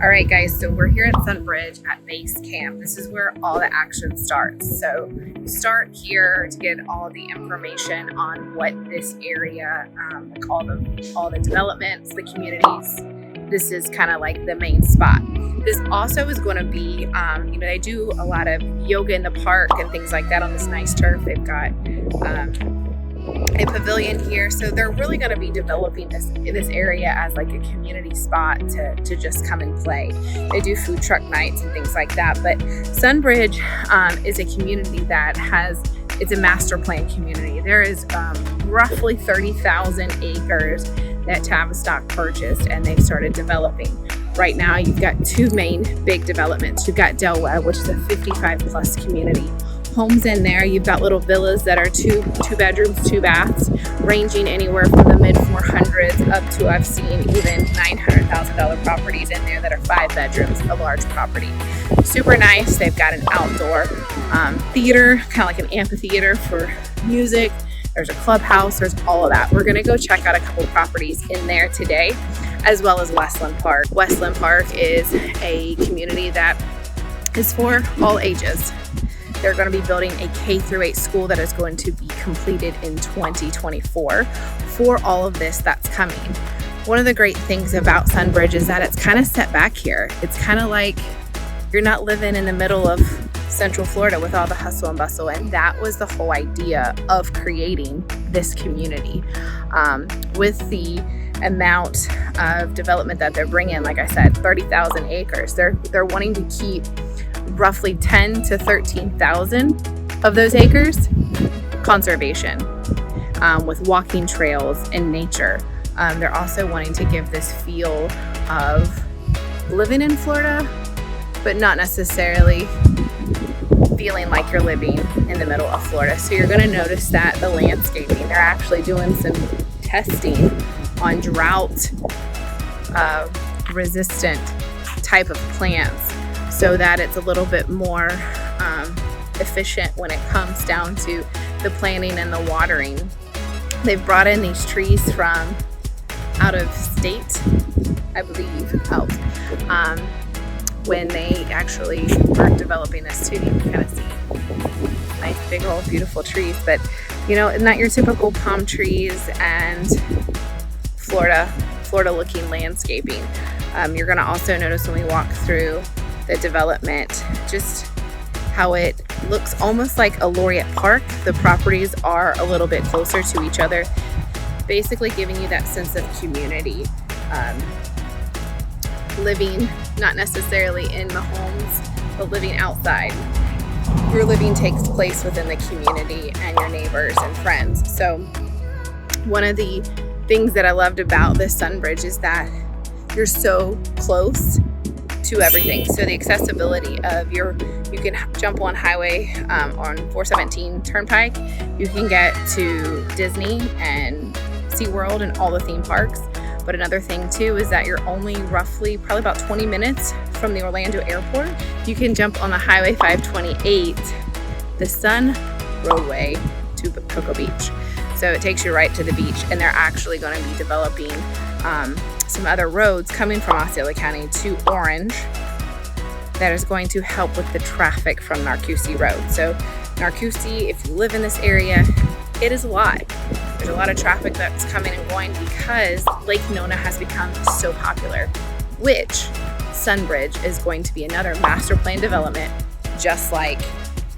All right, guys, so we're here at Sunbridge at Basecamp. This is where all the action starts. So you start here to get all the information on what this area, like all the developments, the communities. This is kind of like the main spot. This also is going to be, they do a lot of yoga in the park and things like that on this nice turf. They've got a pavilion here, so they're really going to be developing this area as like a community spot to just come and play. They do food truck nights and things like that, but Sunbridge is a community that it's a master plan community. There is roughly 30,000 acres that Tavistock purchased, and they've started developing. Right now, you've got two main big developments. You've got Delwell, which is a 55 plus community. Homes in there, you've got little villas that are two bedrooms, 2 baths, ranging anywhere from the mid 400s up to, I've seen even $900,000 properties in there that are 5 bedrooms, a large property. Super nice. They've got an outdoor theater, kind of like an amphitheater for music. There's a clubhouse, there's all of that. We're gonna go check out a couple properties in there today, as well as Weslyn Park. Weslyn Park is a community that is for all ages. They're going to be building a K-8 school that is going to be completed in 2024 for all of this that's coming. One of the great things about Sunbridge is that it's kind of set back here. It's kind of like you're not living in the middle of Central Florida with all the hustle and bustle, and that was the whole idea of creating this community. With the amount of development that they're bringing, like I said, 30,000 acres, they're wanting to keep roughly 10 to 13,000 of those acres conservation, with walking trails and nature. They're also wanting to give this feel of living in Florida, but not necessarily feeling like you're living in the middle of Florida. So you're going to notice that the landscaping, they're actually doing some testing on drought resistant type of plants, so that it's a little bit more efficient when it comes down to the planting and the watering. They've brought in these trees from out of state, I believe, helped when they actually were developing this too. You can kind of see nice big old beautiful trees, but not your typical palm trees and Florida looking landscaping. You're going to also notice when we walk through the development just how it looks almost like a Laureate Park. The properties are a little bit closer to each other, basically giving you that sense of community. Living not necessarily in the homes, but living outside. Your living takes place within the community and your neighbors and friends. So one of the things that I loved about this Sunbridge is that you're so close to everything. So the accessibility of you can jump on highway on 417 Turnpike. You can get to Disney and SeaWorld and all the theme parks. But another thing too is that you're only roughly probably about 20 minutes from the Orlando airport. You can jump on the Highway 528, the Sun Roadway to Cocoa Beach. So it takes you right to the beach, and they're actually going to be developing some other roads coming from Osceola County to Orange that is going to help with the traffic from Narcoossee Road. So Narcoossee, if you live in this area, it is a lot. There's a lot of traffic that's coming and going because Lake Nona has become so popular, which Sunbridge is going to be another master plan development, just like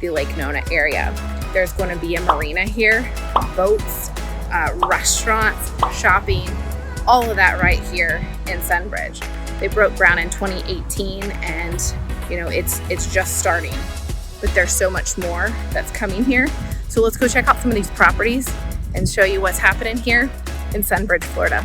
the Lake Nona area. There's going to be a marina here, boats, restaurants, shopping, all of that right here in Sunbridge. They broke ground in 2018, and it's just starting, but there's so much more that's coming here. So let's go check out some of these properties and show you what's happening here in Sunbridge, Florida.